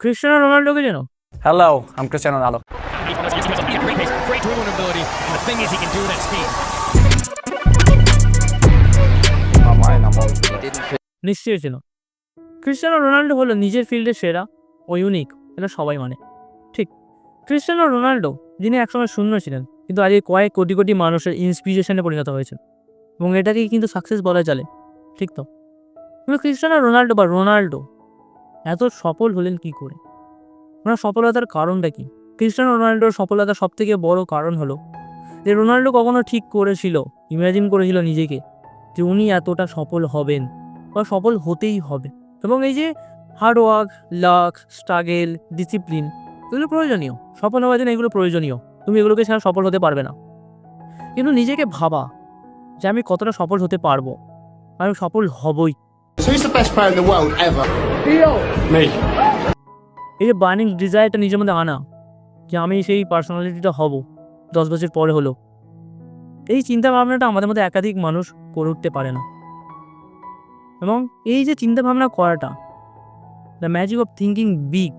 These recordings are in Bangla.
ক্রিস্টিয়ানো রোনাল্ডোকে চেনো? Hello, I'm Cristiano Ronaldo. Great dribbling ability, and the thing is he can do it at speed. নিশ্চয়ই চেনো। ক্রিস্টিয়ানো রোনাল্ডো হলো নিজের ফিল্ডের সেরা ও ইউনিক, এটা সবাই মানে। ঠিক, ক্রিস্টিয়ানো রোনাল্ডো যিনি একসময় শূন্য ছিলেন কিন্তু আজকে কয়েক কোটি কোটি মানুষের ইন্সপিরেশনে পরিণত হয়েছেন, এবং এটাকেই কিন্তু সাকসেস বলা চলে। ঠিক তো? কিন্তু ক্রিস্টিয়ানো রোনাল্ডো বা রোনাল্ডো এত সফল হলেন কি করে? ওনার সফলতার কারণটা কি? ক্রিস্টিয়ানো রোনাল্ডোর সফলতার সবথেকে বড় কারণ হলো যে রোনাল্ডো কখনো ঠিক করেছিল, ইমাজিন করেছিল নিজেকে যে উনি এতটা সফল হবেন বা সফল হতেই হবে। এবং এই যে হার্ডওয়ার্ক, লাক, স্ট্রাগেল, ডিসিপ্লিন, এগুলো প্রয়োজনীয়। সফল হওয়ার জন্য এগুলো প্রয়োজনীয়। তুমি এগুলোকে ছাড়া সফল হতে পারবে না। কিন্তু নিজেকে ভাবা যে আমি কতটা সফল হতে পারবো, আমি সফল হবই। Who's the best player in the world ever? Me. এই যে বার্নিং ডিজায়ারটা নিজের মধ্যে আনা যে আমি সেই পার্সোনালিটিটা হব 10 বছর পরে হলো, এই চিন্তা ভাবনাটা আমাদের মধ্যে একাধিক মানুষ করে উঠতে পারে না। এবং এই যে চিন্তা ভাবনা করাটা, the magic of thinking big,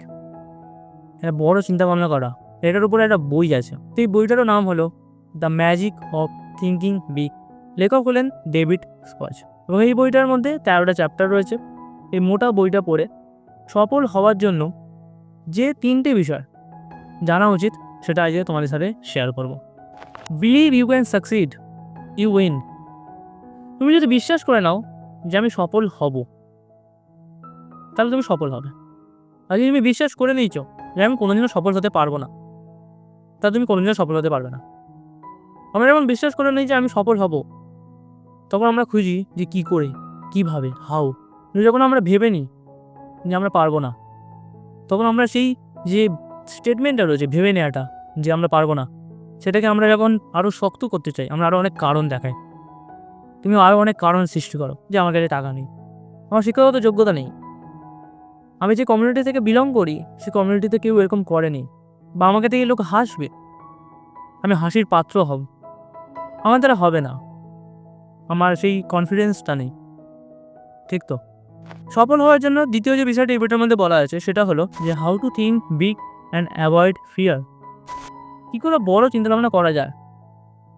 একটা বড় চিন্তা ভাবনা করা, এটার উপরে একটা বই আছে। তো এই বইটারও নাম হলো the magic of thinking big. লেখক হলেন ডেভিড স্কচ। এবং এই বইটার মধ্যে 13টা চ্যাপ্টার রয়েছে। এই মোটা বইটা পড়ে সফল হওয়ার জন্য যে 3টে বিষয় জানা উচিত সেটা আজকে তোমাদের সাথে শেয়ার করব। Believe you can succeed, you win. তুমি যদি বিশ্বাস করে নাও যে আমি সফল হব, তাহলে তুমি সফল হবে। আর যদি তুমি বিশ্বাস করে নিয়েছো যে আমি কোনোদিনও সফল হতে পারবো না, তাহলে তুমি কোনোদিনও সফল হতে পারবে না। আমরা যখন বিশ্বাস করে নিই যে আমি সফল হব, তখন আমরা খুঁজি যে কী করে, কীভাবে, হাউ। যখন আমরা ভেবে নিই যে আমরা পারবো না, তখন আমরা সেই যে স্টেটমেন্টটা রয়েছে ভেবে নেওয়াটা যে আমরা পারবো না, সেটাকে আমরা যখন আরও শক্ত করতে চাই, আমরা আরও অনেক কারণ দেখাই। তুমি আরও অনেক কারণ সৃষ্টি করো যে আমার কাছে টাকা নেই, আমার শিক্ষাগত যোগ্যতা নেই, আমি যে কমিউনিটি থেকে বিলং করি সেই কমিউনিটিতে কেউ এরকম করেনি, বা আমাকে থেকে লোক হাসবে, আমি হাসির পাত্র হব, আমার দ্বারা হবে না, আমার সেই কনফিডেন্সটা নেই। ঠিক তো? সফল হওয়ার জন্য দ্বিতীয় যে বিষয়টা এই বইটার মধ্যে বলা আছে সেটা হলো যে how to think big and avoid fear. কী করে বড় চিন্তাভাবনা করা যায়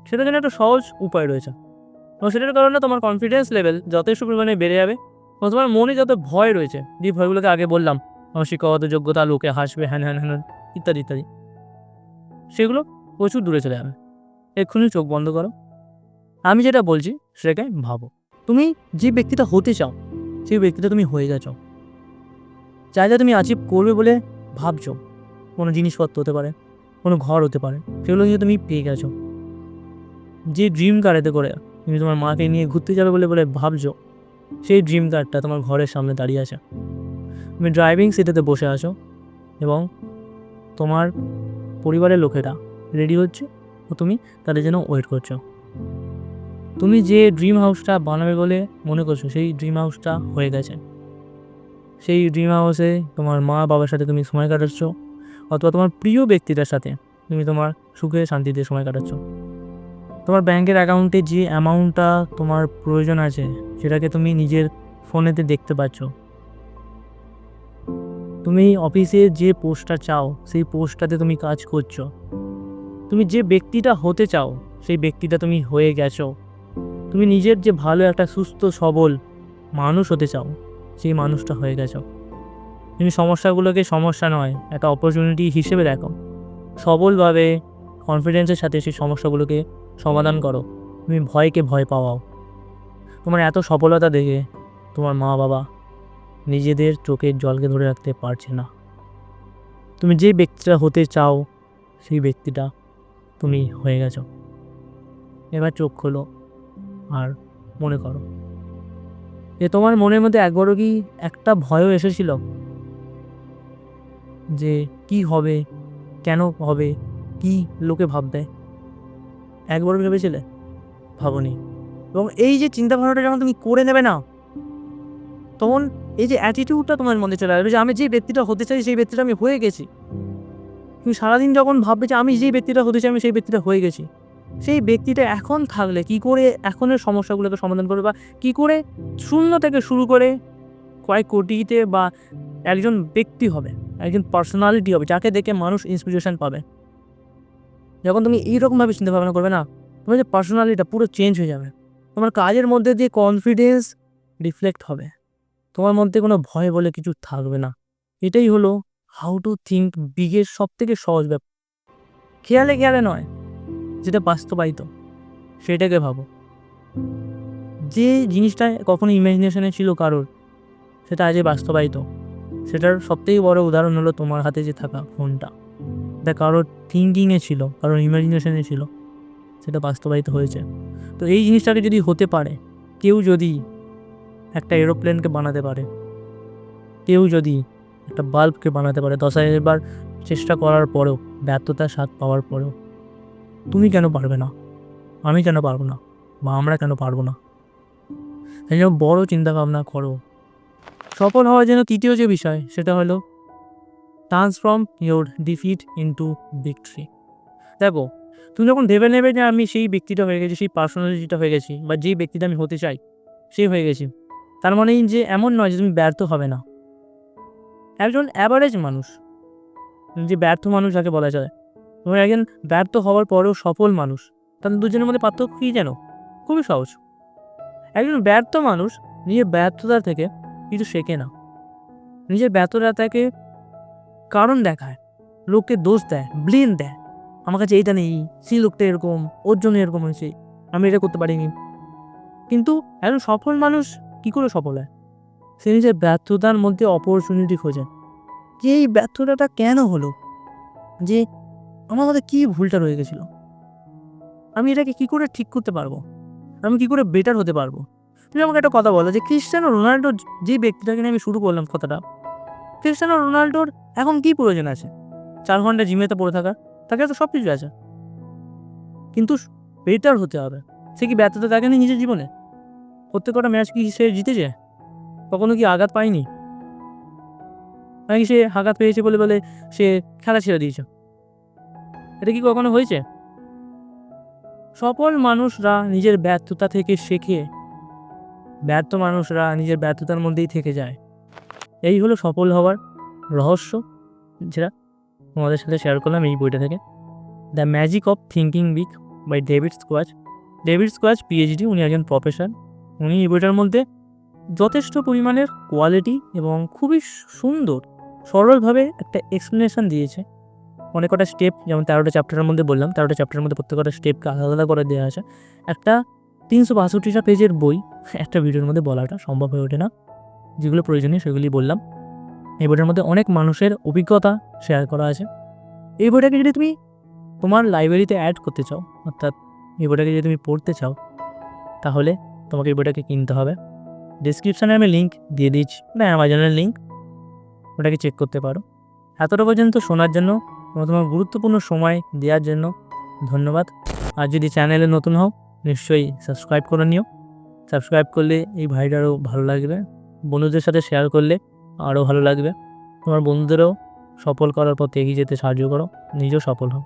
সেটার জন্য একটা সহজ উপায় রয়েছে, এবং সেটার কারণে তোমার কনফিডেন্স লেভেল যথেষ্ট পরিমাণে বেড়ে যাবে। এবং তোমার মনে যত ভয় রয়েছে, যে ভয়গুলোকে আগে বললাম, আমার শিক্ষাগত যোগ্যতা, লোকে হাসবে, হ্যান হ্যান হ্যান ইত্যাদি ইত্যাদি, সেগুলো প্রচুর দূরে চলে যাবে। এক্ষুনি চোখ বন্ধ করো, আমি যেটা বলছি সেটাকে ভাবো। তুমি যে ব্যক্তিটা হতে চাও সেই ব্যক্তিটা তুমি হয়ে গেছো। চাইলে তুমি অ্যাচিভ করবে বলে ভাবছো, কোনো জিনিসপত্র হতে পারে, কোনো ঘর হতে পারে, সেগুলো কিন্তু তুমি পেয়ে গেছো। যে ড্রিম কারেতে করে তুমি তোমার মাকে নিয়ে ঘুরতে যাবে বলে বলে ভাবছো, সেই ড্রিম কারটা তোমার ঘরের সামনে দাঁড়িয়ে আছে। তুমি ড্রাইভিং সিটেতে বসে আছো এবং তোমার পরিবারের লোকেরা রেডি হচ্ছে ও তুমি তাদের জন্য ওয়েট করছো। তুমি যে ড্রিম হাউসটা বানাবে বলে মনে করছো সেই ড্রিম হাউসটা হয়ে গেছে। সেই ড্রিম হাউসে তোমার মা বাবার সাথে তুমি সময় কাটাচ্ছ, অথবা তোমার প্রিয় ব্যক্তিটার সাথে তুমি তোমার সুখে শান্তিতে সময় কাটাচ্ছ। তোমার ব্যাংকের অ্যাকাউন্টে যে অ্যামাউন্টটা তোমার প্রয়োজন আছে সেটাকে তুমি নিজের ফোনেতে দেখতে পাচ্ছ। তুমি অফিসে যে পোস্টটা চাও সেই পোস্টটাতে তুমি কাজ করছো। তুমি যে ব্যক্তিটা হতে চাও সেই ব্যক্তিটা তুমি হয়ে গেছো। তুমি নিজের যে ভালো একটা সুস্থ সবল মানুষ হতে চাও সেই মানুষটা হয়ে গেছো। তুমি সমস্যাগুলোকে সমস্যা নয়, একটা অপরচুনিটি হিসেবে দেখো। সবলভাবে কনফিডেন্সের সাথে সেই সমস্যাগুলোকে সমাধান করো। তুমি ভয়কে ভয় পাওয়াও। তোমার এত সফলতা দেখে তোমার মা বাবা নিজেদের চোখের জলকে ধরে রাখতে পারছে না। তুমি যে ব্যক্তিটা হতে চাও সেই ব্যক্তিটা তুমি হয়ে গেছো। এবার চোখ খোলো আর মনে করো যে তোমার মনের মধ্যে একবারও কি একটা ভয়ও এসেছিল যে কি হবে, কেন হবে, কি লোকে ভাববে? একবারও ভেবেছিলে? ভাবনি। এবং এই যে চিন্তাভাবনাটা যখন তুমি করে নেবে না, তখন এই যে অ্যাটিটিউডটা তোমার মধ্যে চলে আসবে যে আমি যে ব্যক্তিটা হতে চাই সেই ব্যক্তিটা আমি হয়ে গেছি। তুমি সারাদিন যখন ভাববে যে আমি যে ব্যক্তিটা হতে চাই আমি সেই ব্যক্তিটা হয়ে গেছি, সেই ব্যক্তিটা এখন থাকলে কি করে এখনের সমস্যাগুলোকে সমাধান করবে, বা কী করে শূন্য থেকে শুরু করে কয়েক কোটিতে বা একজন ব্যক্তি হবে, একজন পার্সোনালিটি হবে যাকে দেখে মানুষ ইন্সপিরেশন পাবে। যখন তুমি এইরকমভাবে চিন্তা ভাবনা করবে না, তোমার যে পার্সোনালিটিটা পুরো চেঞ্জ হয়ে যাবে। তোমার কাজের মধ্যে দিয়ে কনফিডেন্স রিফ্লেক্ট হবে, তোমার মধ্যে কোনো ভয় বলে কিছু থাকবে না। এটাই হলো হাউ টু থিঙ্ক বিগের সব থেকে সহজ ব্যাপার। খেয়ালে খেয়ালে নয়, যেটা বাস্তবায়িত সেটাকে ভাবো। যে জিনিসটা কখনো ইমাজিনেশনে ছিল কারোর, সেটা আজই বাস্তবায়িত। সেটার সবথেকে বড় উদাহরণ হলো তোমার হাতে যে থাকা ফোনটা। এটা কারোর থিঙ্কিংয়ে ছিল, কারোর ইমাজিনেশনে ছিল, সেটা বাস্তবায়িত হয়েছে। তো এই জিনিসটাকে যদি হতে পারে, কেউ যদি একটা এরোপ্লেনকে বানাতে পারে, কেউ যদি একটা বাল্বকে বানাতে পারে 10,000 বার চেষ্টা করার পরেও, ব্যর্থতার স্বাদ পাওয়ার পরেও, তুমি কেন পারবে না? আমি কেন পারবো না? বা আমরা কেন পারবো না? এই জন্য বড় চিন্তাভাবনা করো। সফল হওয়ার জন্য তৃতীয় যে বিষয়, সেটা হলো transform your defeat into victory. দেখো, তুমি যখন ভেবে নেবে যে আমি সেই ব্যক্তিটা হয়ে গেছি, সেই পার্সোনালিটিটা হয়ে গেছি, বা যেই ব্যক্তিটা আমি হতে চাই সেই হয়ে গেছি, তার মানে যে এমন নয় যে তুমি ব্যর্থ হবে না। একজন অ্যাভারেজ মানুষ, যে ব্যর্থ মানুষ যাকে বলা যায়, এবং একজন ব্যর্থ হওয়ার পরেও সফল মানুষ, তাদের দুজনের মধ্যে পার্থক্য কী জানো? খুবই সহজ। একজন ব্যর্থ মানুষ নিজের ব্যর্থতা থেকে কিছু শেখে না, নিজের ব্যর্থতা থেকে কারণ দেখায়, লোককে দোষ দেয়, ব্লেম দেয়। আমার কাছে এইটা নেই, সেই লোকটা এরকম, ওর জন্য এরকম হয়েছে, আমি এটা করতে পারিনি। কিন্তু একজন সফল মানুষ কী করে সফল হয়? সে নিজের ব্যর্থতার মধ্যে অপরচুনিটি খোঁজে, যে এই ব্যর্থতাটা কেন হলো, যে আমার মধ্যে কী ভুলটা রয়ে গেছিলো, আমি এটাকে কী করে ঠিক করতে পারবো, আমি কী করে বেটার হতে পারবো। তুমি আমাকে একটা কথা বলো যে ক্রিস্টিয়ানো রোনাল্ডো, যে ব্যক্তিটাকে নিয়ে আমি শুরু করলাম কথাটা, ক্রিস্টিয়ানো রোনাল্ডোর এখন কী প্রয়োজন আছে? 4 ঘন্টা জিমেতে পড়ে থাকার? তাকে তো সব কিছু আছে, কিন্তু বেটার হতে হবে। সে কি ব্যর্থতা দেখেনি নিজের জীবনে? প্রত্যেকটা ম্যাচ কি সে জিতেছে? কখনো কি আঘাত পায়নি? নাকি সে আঘাত পেয়েছে বলে বলে সে খেলা ছেড়ে দিয়েছে? এটা কি কখনো হয়েছে? সফল মানুষরা নিজের ব্যর্থতা থেকে শেখে, ব্যর্থ মানুষরা নিজের ব্যর্থতার মধ্যেই থেকে যায়। এই হলো সফল হওয়ার রহস্য, যেটা তোমাদের সাথে শেয়ার করলাম এই বইটা থেকে, the magic of thinking big by David Schwartz. David Schwartz PhD, উনি একজন প্রফেসর। উনি এই বইটার মধ্যে যথেষ্ট পরিমাণের কোয়ালিটি এবং খুবই সুন্দর সরলভাবে একটা এক্সপ্লেনেশন দিয়েছে। অনেক কটা স্টেপ, যেমন 13টা চ্যাপ্টারের মধ্যে বললাম, 13টা চ্যাপ্টারের মধ্যে প্রত্যেকটা স্টেপকে আলাদা আলাদা করে দেওয়া আছে। একটা 362টা পেজের বই একটা ভিডিওর মধ্যে বলাটা সম্ভব হয়ে ওঠে না। যেগুলো প্রয়োজনীয় সেগুলি বললাম। এই বইটার মধ্যে অনেক মানুষের অভিজ্ঞতা শেয়ার করা আছে। এই বইটাকে যদি তুমি তোমার লাইব্রেরিতে অ্যাড করতে চাও, অর্থাৎ এই বইটাকে যদি তুমি পড়তে চাও, তাহলে তোমাকে এই বইটাকে কিনতে হবে। ডিসক্রিপশানে আমি লিঙ্ক দিয়ে দিচ্ছি, না অ্যামাজনের লিঙ্ক, ওটাকে চেক করতে পারো। এতটা পর্যন্ত শোনার জন্য এবং তোমার গুরুত্বপূর্ণ সময় দেওয়ার জন্য ধন্যবাদ। আর যদি চ্যানেলে নতুন হও, নিশ্চয়ই সাবস্ক্রাইব করে নিও। সাবস্ক্রাইব করলে এই ভাইটারও ভালো লাগবে, বন্ধুদের সাথে শেয়ার করলে আরও ভালো লাগবে। তোমার বন্ধুদেরও সফল করার পথে এগিয়ে যেতে সাহায্য করো, নিজেও সফল হও।